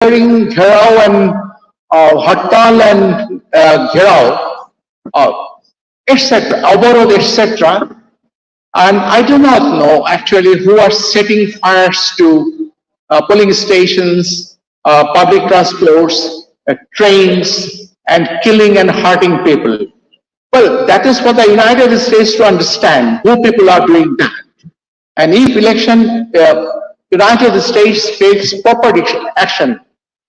during Gherao and Hartal and Gherao, etc., Awarod, etc. And I do not know actually who are setting fires to polling stations, public transports, trains, and killing and hurting people. Well, that is for the United States to understand who people are doing that. And if election, United States takes proper action,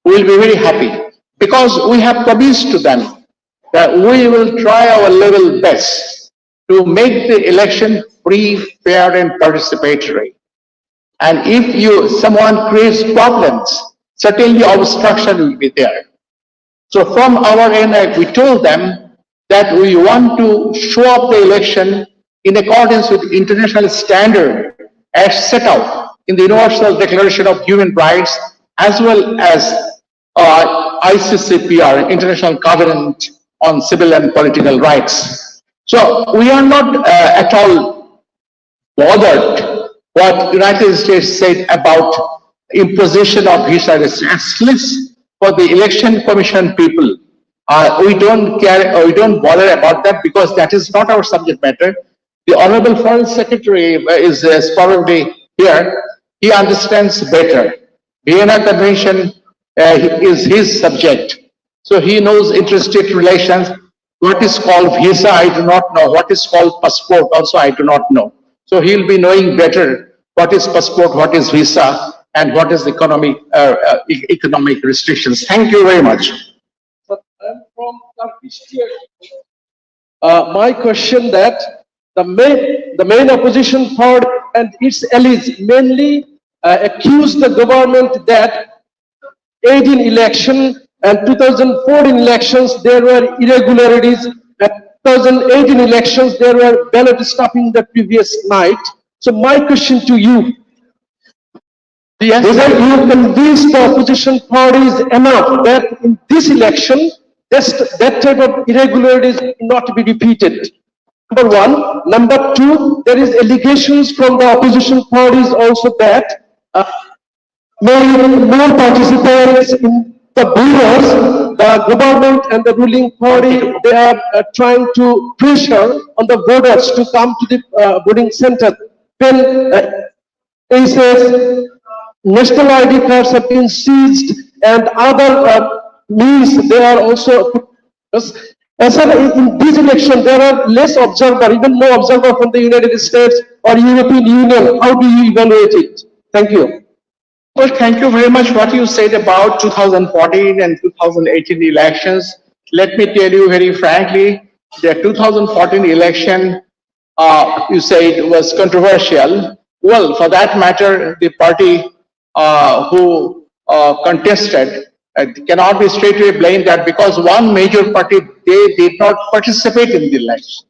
we will be very happy because we have promised to them that we will try our level best to make the election free, fair, and participatory. And if someone creates problems, certainly obstruction will be there. So from our end, we told them that we want to show up the election in accordance with international standard as set out in the Universal Declaration of Human Rights as well as ICCPR, International Covenant on Civil and Political Rights. So we are not at all bothered what United States said about imposition of visa restrictions for the election commission people. We don't care, we don't bother about that because that is not our subject matter. The Honorable Foreign Secretary is probably here. He understands better. Vienna Convention is his subject. So he knows interstate relations. What is called visa, I do not know. What is called passport, also I do not know. So he'll be knowing better what is passport, what is visa, and what is economic restrictions. Thank you very much. I'm from Turkish. My question that the main opposition party and its allies mainly accuse the government that 18 election and 2014 elections there were irregularities. At 2018 elections there were ballot stuffing the previous night. So my question to you. Yes. Whether you convince the opposition parties enough that in this election that type of irregularities not to be repeated. Number one. Number two, there is allegations from the opposition parties also that more participants in the bureaus, the government and the ruling party, they are trying to pressure on the voters to come to the voting center. When it says national ID cards have been seized and other means they are also as in this election there are less observer, even more observer from the United States or European Union. How do you evaluate it? Thank you. Well, thank you very much what you said about 2014 and 2018 elections. Let me tell you very frankly, the 2014 election, you said was controversial. Well, for that matter, the party who contested cannot be straightaway blamed that because one major party, they did not participate in the election.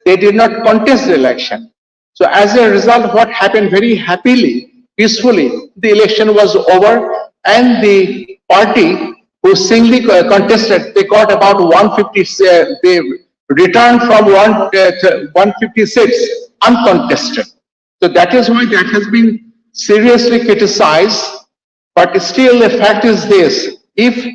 They did not contest the election. So as a result, what happened very happily, peacefully, the election was over and the party who singly contested, they got about 150, they returned from 156 uncontested. So that is why that has been seriously criticized. But still the fact is this, if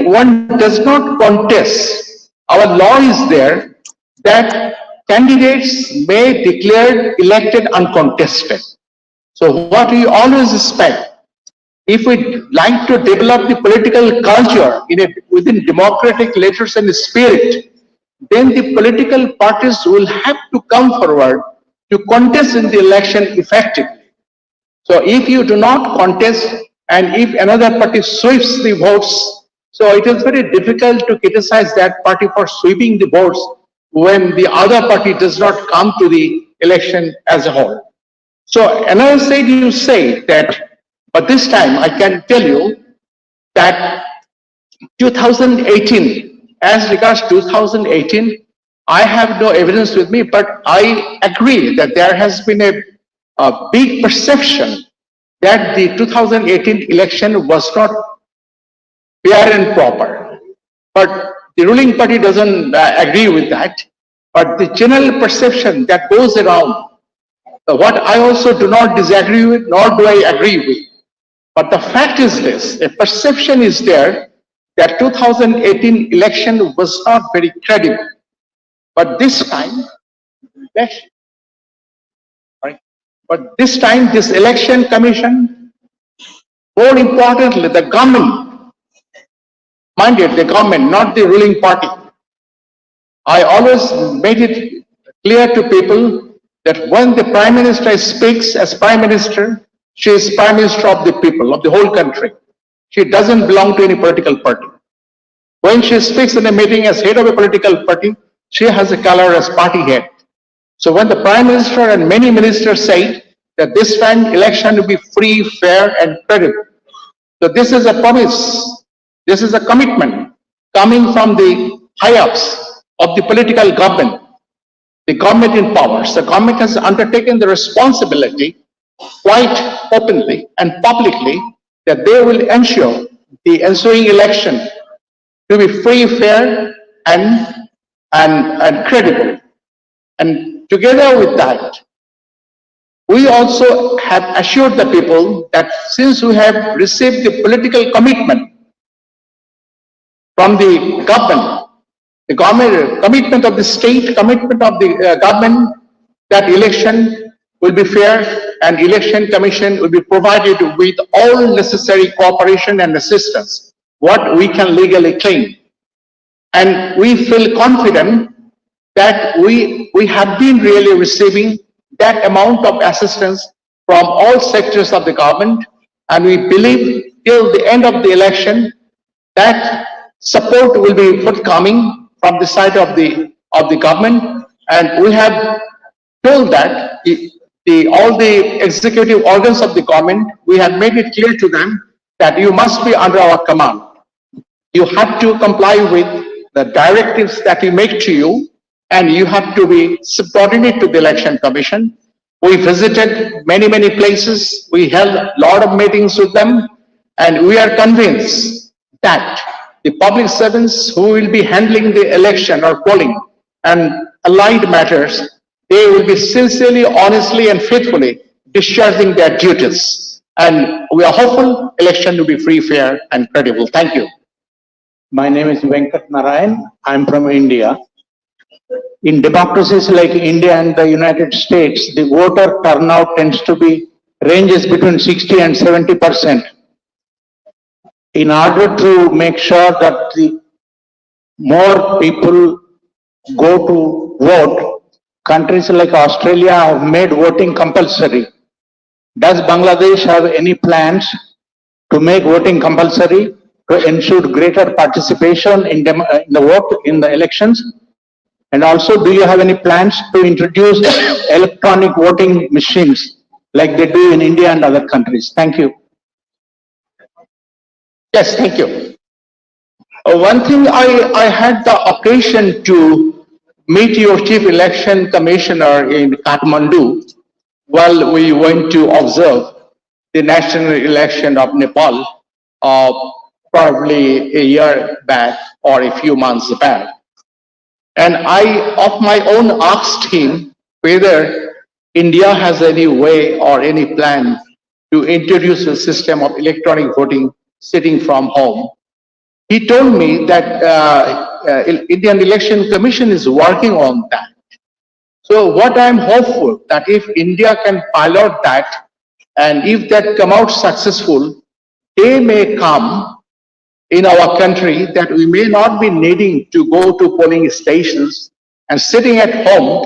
one does not contest, our law is there that candidates may declare elected uncontested. So what we always expect, if we like to develop the political culture within democratic letters and spirit, then the political parties will have to come forward to contest in the election effectively. So if you do not contest and if another party sweeps the votes, so it is very difficult to criticize that party for sweeping the votes when the other party does not come to the election as a whole. So another side you say that, but this time I can tell you that 2018, as regards 2018, I have no evidence with me, but I agree that there has been a big perception that the 2018 election was not fair and proper. But the ruling party doesn't agree with that. But the general perception that goes around, what I also do not disagree with, nor do I agree with, But the fact is this, a perception is there that 2018 election was not very credible. But this time, election, right? But this time, this election commission, more importantly, the government, mind it, the government, not the ruling party. I always made it clear to people that when the Prime Minister speaks as Prime Minister, she is Prime Minister of the people, of the whole country. She doesn't belong to any political party. When she speaks in a meeting as head of a political party, she has a color as party head. So when the Prime Minister and many ministers said that this time election will be free, fair and credible. So this is a promise, this is a commitment coming from the high-ups of the political government, the government in power. The government has undertaken the responsibility quite openly and publicly that they will ensure the ensuing election to be free, fair and credible. And together with that, we also have assured the people that since we have received the political commitment from the government commitment of the state, commitment of the government, that election will be fair and election commission will be provided with all necessary cooperation and assistance, what we can legally claim. And we feel confident that we have been really receiving that amount of assistance from all sectors of the government, and we believe till the end of the election that support will be forthcoming from the side of the government. And we have told that all the executive organs of the government, we have made it clear to them that you must be under our command. You have to comply with the directives that we make to you, and you have to be subordinate to the election commission. We visited many places, we held a lot of meetings with them, and we are convinced that the public servants who will be handling the election or polling and allied matters, they will be sincerely, honestly and faithfully discharging their duties. And we are hopeful election will be free, fair and credible. Thank you. My name is Venkat Narayan. I'm from India. In democracies like India and the United States, the voter turnout tends to be ranges between 60 and 70%. In order to make sure that the more people go to vote, countries like Australia have made voting compulsory. Does Bangladesh have any plans to make voting compulsory to ensure greater participation in the vote in the elections? And also, do you have any plans to introduce electronic voting machines like they do in India and other countries? Thank you. Yes, thank you. One thing, I had the occasion to meet your Chief Election Commissioner in Kathmandu while we went to observe the national election of Nepal, probably a year back or a few months back. And I, of my own, asked him whether India has any way or any plan to introduce a system of electronic voting sitting from home. He told me that Indian Election Commission is working on that. So what I'm hopeful that if India can pilot that, and if that come out successful, they may come in our country that we may not be needing to go to polling stations, and sitting at home,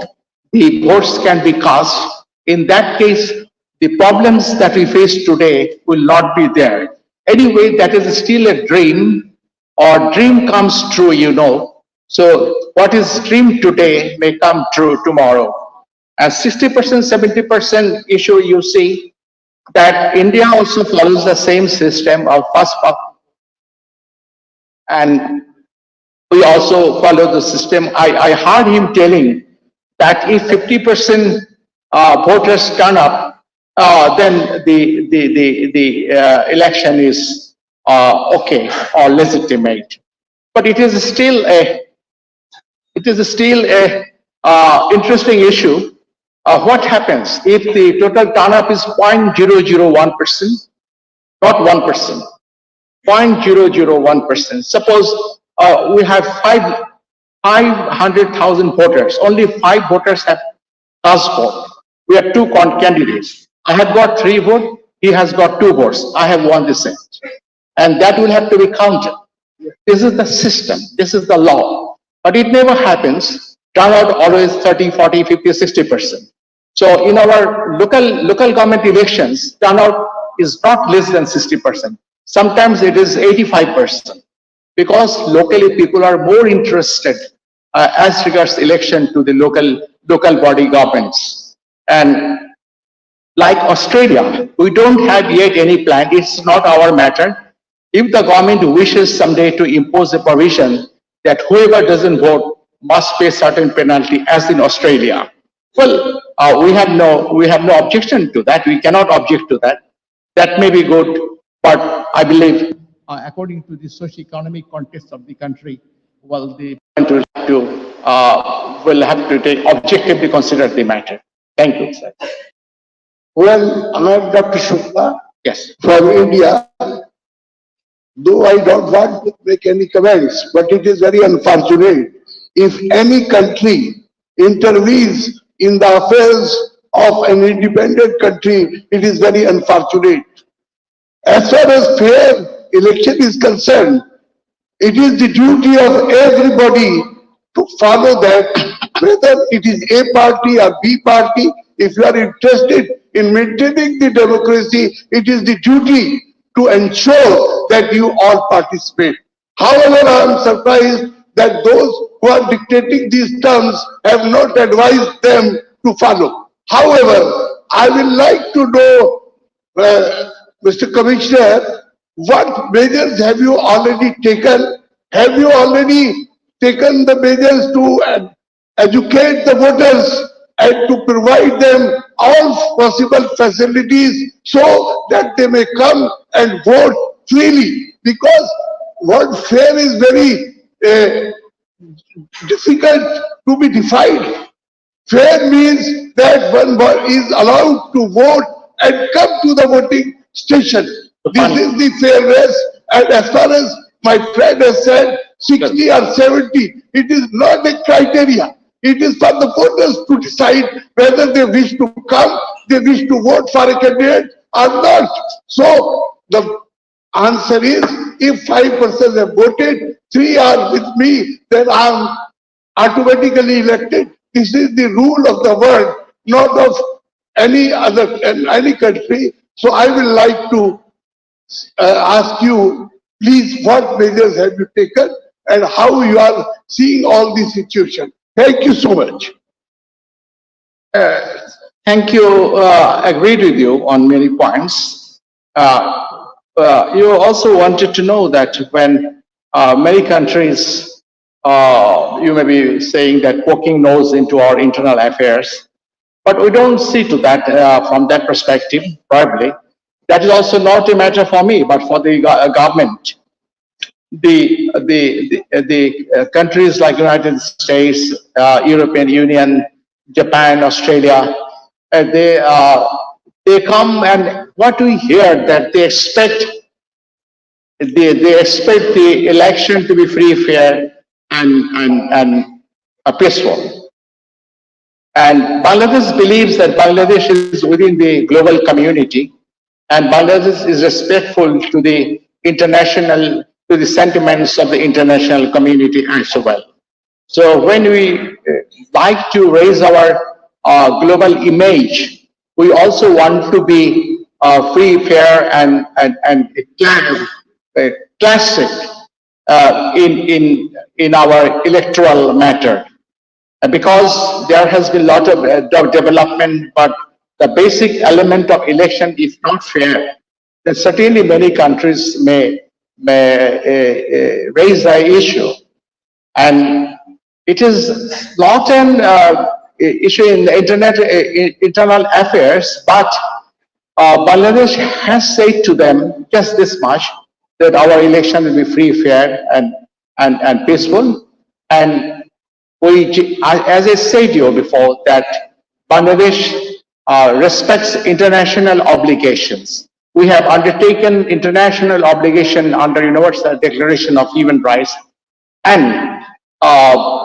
the votes can be cast. In that case, the problems that we face today will not be there. Anyway, that is still a dream, or dream comes true, you know. So what is dream today may come true tomorrow. And 60%, 70% issue, you see that India also follows the same system of first past. And we also follow the system. I heard him telling that if 50% voters turn up, then the election is okay or legitimate. But it is still a interesting issue. What happens if the total turn-up is 0.001%? not 1%, 0.001%. Suppose we have 500,000 voters, only 5 voters have cast vote. We have 2 candidates. I have got 3 votes, he has got 2 votes. I have won the Senate. And that will have to be counted. This is the system, this is the law. But it never happens. Turnout always 30, 40, 50, 60%. So in our local government elections, turnout is not less than 60%. Sometimes it is 85%. Because locally people are more interested as regards election to the local body governments. And like Australia, we don't have yet any plan. It's not our matter. If the government wishes someday to impose a provision that whoever doesn't vote must pay certain penalty, as in Australia, well, we have no objection to that. We cannot object to that. That may be good, but I believe, according to the socio-economic context of the country, well, the government will have to take objectively consider the matter. Thank you, sir. Well, I am Dr. Shukla. Yes. From India. Though I don't want to make any comments, but it is very unfortunate if any country intervenes in the affairs of an independent country. It is very unfortunate. As far as fair election is concerned, it is the duty of everybody to follow that, whether it is A party or B party. If you are interested in maintaining the democracy, it is the duty to ensure that you all participate. However, I am surprised that those who are dictating these terms have not advised them to follow. However, I will like to know, Mr. Commissioner, what measures have you already taken? Have you already taken the measures to educate the voters and to provide them all possible facilities so that they may come and vote freely? Because word fair is very difficult to be defined. Fair means that one is allowed to vote and come to the voting station. This is the fairness, and as far as my friend has said, 60 or 70, it is not a criteria. It is for the voters to decide whether they wish to come, they wish to vote for a candidate or not. So the answer is, if 5% have voted, 3 are with me, then I am automatically elected. This is the rule of the world, not of any country. So I will like to ask you, please, what measures have you taken and how you are seeing all this situation? Thank you so much. Thank you. Agreed with you on many points. You also wanted to know that when many countries, you may be saying that poking nose into our internal affairs, but we don't see to that from that perspective, probably. That is also not a matter for me, but for the government. The countries like United States, European Union, Japan, Australia, they come, and what we hear that they expect the election to be free, fair, and peaceful. And Bangladesh believes that Bangladesh is within the global community, and Bangladesh is respectful to the to the sentiments of the international community as well. So when we like to raise our global image, we also want to be free, fair, and classic in our electoral matter. Because there has been a lot of development, but the basic element of election is not fair, then certainly many countries may raise the issue. And it is not an issue in the internal affairs, but Bangladesh has said to them just this much, that our election will be free, fair, and peaceful. And we, as I said to you before, that Bangladesh respects international obligations. we have undertaken international obligation under Universal Declaration of Human Rights and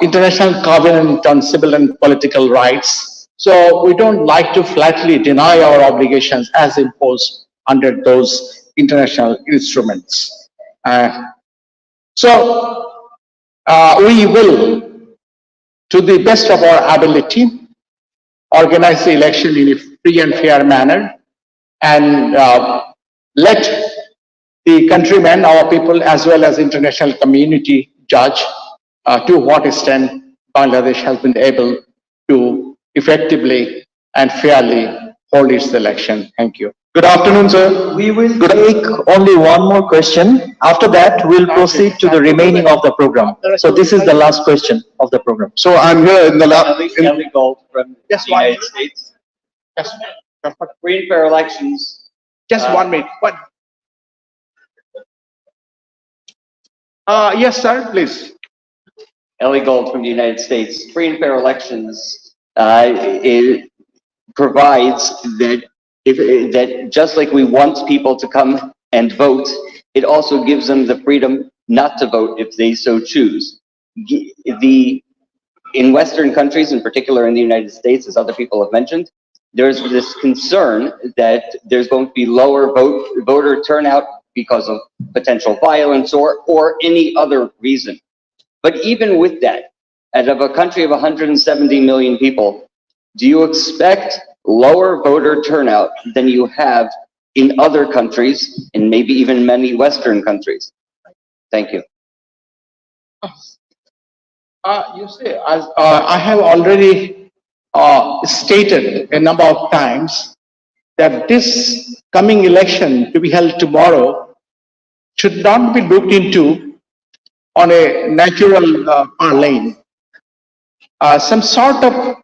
International Covenant on Civil and Political Rights. So we don't like to flatly deny our obligations as imposed under those international instruments. We will, to the best of our ability, organize the election in a free and fair manner and let the countrymen, our people, as well as international community judge to what extent Bangladesh has been able to effectively and fairly hold its election. Thank you. Good afternoon, sir. We will take only one more question. After that, we'll proceed to the remaining of the program. So this is the last question of the program. So I'm here in the Ellie Gold from the Just one United minute. States. Yes, Free and fair elections. just 1 minute. Yes, sir, please. Ellie Gold from the United States. Free and fair elections it provides that that just like we want people to come and vote, it also gives them the freedom not to vote if they so choose. In Western countries, in particular in the United States, as other people have mentioned, there's this concern that there's going to be lower voter turnout because of potential violence or any other reason. But even with that, out of a country of 170 million people, do you expect lower voter turnout than you have in other countries, and maybe even many Western countries? Thank you. You see, as I have already stated a number of times that this coming election to be held tomorrow should not be looked into on a natural lane. Some sort of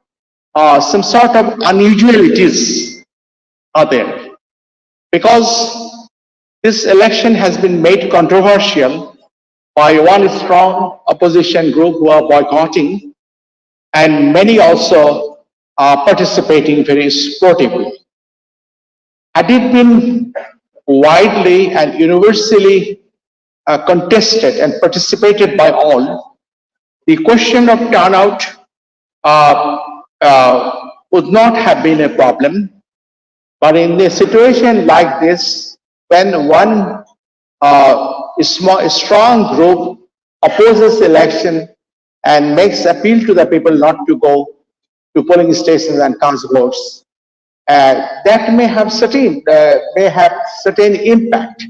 unusualities are there because this election has been made controversial by one strong opposition group who are boycotting, and many also are participating very sportively. Had it been widely and universally contested and participated by all, the question of turnout would not have been a problem. But in a situation like this, when one a strong group opposes election and makes appeal to the people not to go to polling stations and cast votes, that may have certain impact.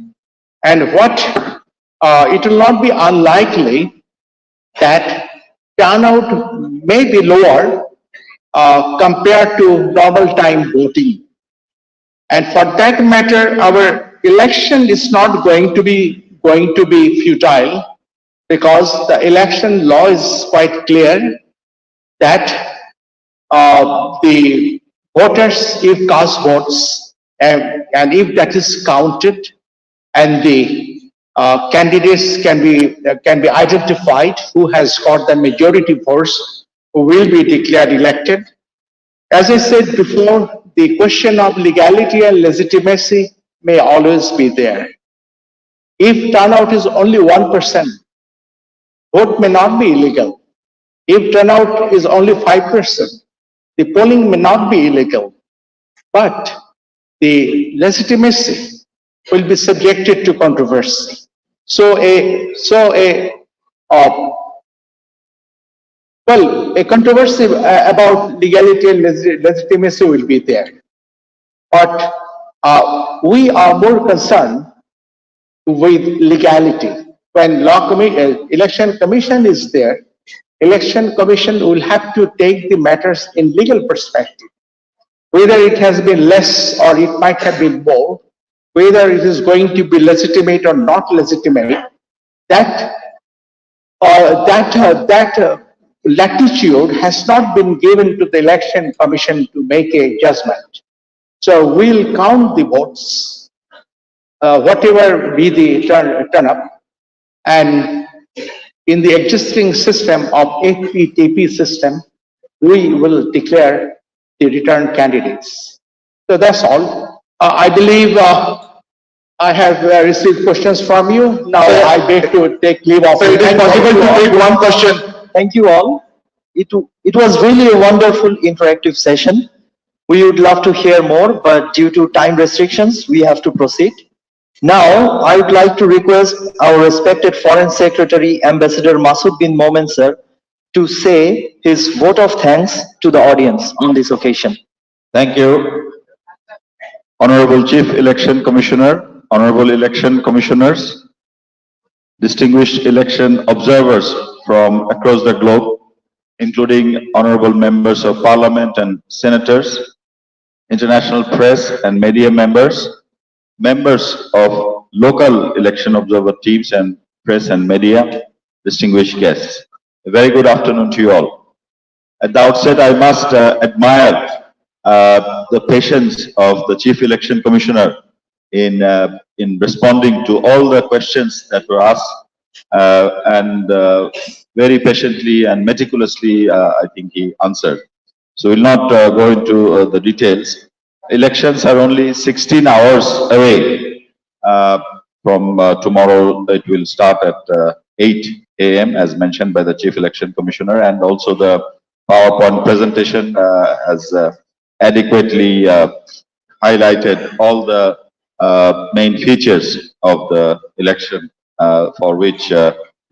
And what it will not be unlikely that turnout may be lower compared to normal time voting. And for that matter, our election is not going to be futile, because the election law is quite clear that the voters, if cast votes, and if that is counted, and the candidates can be identified who has got the majority votes, who will be declared elected. As I said before, the question of legality and legitimacy may always be there. If turnout is only 1%, vote may not be illegal. If turnout is only 5%, the polling may not be illegal. But the legitimacy will be subjected to controversy. So a controversy about legality and legitimacy will be there. But we are more concerned with legality. When election commission is there, election commission will have to take the matters in legal perspective. Whether it has been less or it might have been more, whether it is going to be legitimate or not legitimate, that latitude has not been given to the election commission to make a judgment. So we'll count the votes, whatever be the turn up, and in the existing system of APTP system, we will declare the returned candidates. So that's all. I believe I have received questions from you. Now I beg to take leave of. So it is possible to take one question. Thank you all. It was really a wonderful interactive session. We would love to hear more, but due to time restrictions, we have to proceed. Now, I would like to request our respected Foreign Secretary, Ambassador Masood bin Momen sir, to say his vote of thanks to the audience on this occasion. Thank you. Honorable Chief Election Commissioner, Honorable Election Commissioners, distinguished election observers from across the globe, including honorable members of Parliament and senators, international press and media members, members of local election observer teams and press and media, distinguished guests. A very good afternoon to you all. At the outset, I must admire the patience of the Chief Election Commissioner in responding to all the questions that were asked, and very patiently and meticulously, I think he answered. So we'll not go into the details. Elections are only 16 hours away from tomorrow. It will start at 8 a.m. as mentioned by the Chief Election Commissioner, and also the PowerPoint presentation has adequately highlighted all the main features of the election for which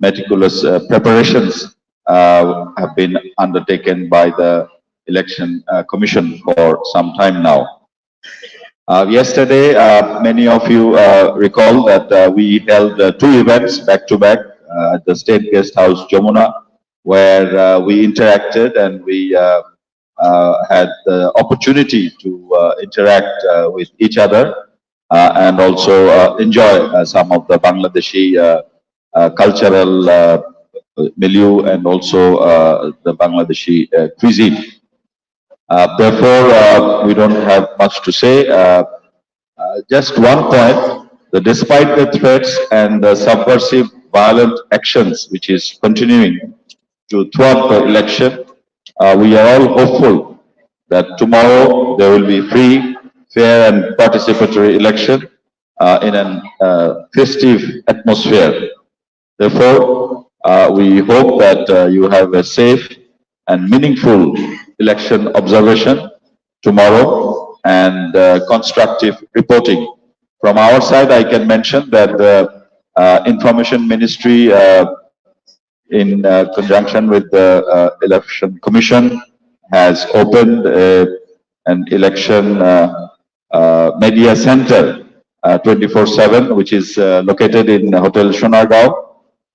meticulous preparations have been undertaken by the Election Commission for some time now. Yesterday, many of you recall that we held two events back to back at the State Guest House, Jamuna, where we interacted and we had the opportunity to interact with each other and also enjoy some of the Bangladeshi cultural milieu and also the Bangladeshi cuisine. Therefore, we don't have much to say. Just one point, that despite the threats and the subversive violent actions which is continuing throughout the election, we are all hopeful that tomorrow there will be free, fair and participatory election in a festive atmosphere. Therefore, we hope that you have a safe and meaningful election observation tomorrow and constructive reporting. From our side, I can mention that the Information Ministry in conjunction with the Election Commission has opened an election media center 24/7, which is located in Hotel Sonargaon,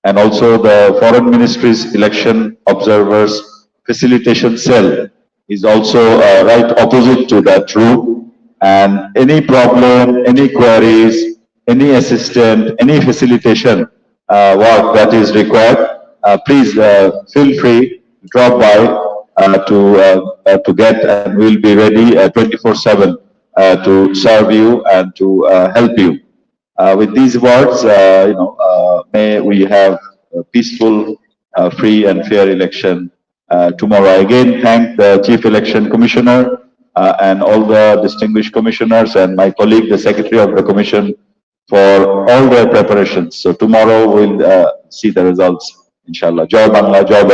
and also the Foreign Ministry's Election Observers Facilitation Cell is also right opposite to that room, and any problem, any queries, any assistance, any facilitation work that is required, please feel free to drop by to get, and we'll be ready 24/7 to serve you and to help you. With these words, may we have a peaceful, free and fair election tomorrow. Again, thank the Chief Election Commissioner and all the distinguished commissioners and my colleague, the Secretary of the Commission, for all their preparations. So tomorrow we'll see the results, inshallah. Jai Bangla, Jai Bangla.